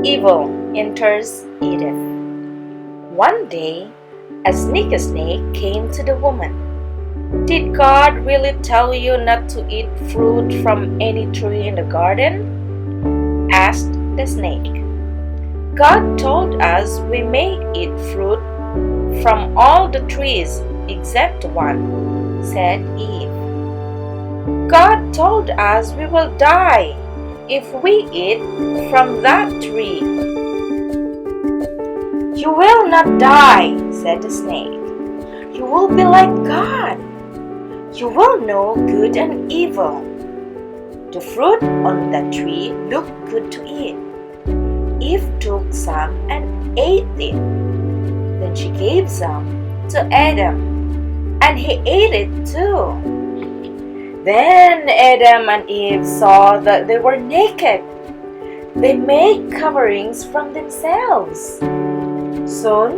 evil enters Eden. One day, a sneaky snake came to the woman. "Did God really tell you not to eat fruit from any tree in the garden?" asked the snake. "God told us we may eat fruit from all the trees except one," said Eve. "God told us we will die if we eat from that tree." "You will not die," said the snake. "You will be like God. You will know good and evil." The fruit on that tree looked good to eat. Eve took some and ate it. Then she gave some to Adam, and he ate it too. Then Adam and Eve saw that they were naked. They made coverings from themselves. Soon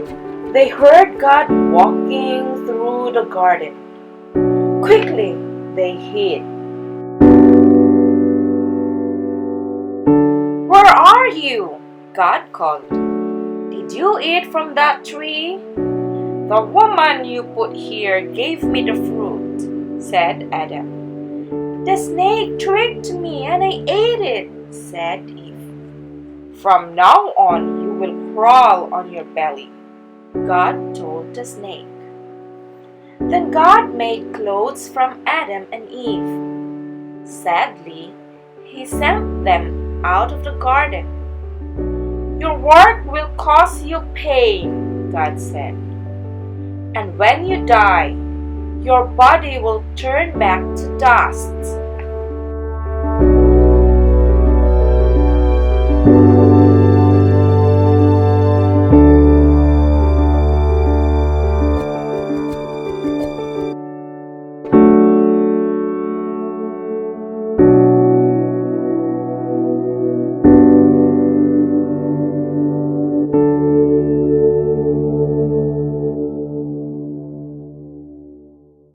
they heard God walking through the garden. Quickly they hid. "Where are you?" God called. "Did you eat from that tree?" "The woman you put here gave me the fruit," said Adam. "The snake tricked me and I ate it," said Eve. "From now on you will crawl on your belly," God told the snake. Then God made clothes from Adam and Eve. Sadly, He sent them out of the garden. "Your work will cause you pain," God said. "And when you die, your body will turn back to dust.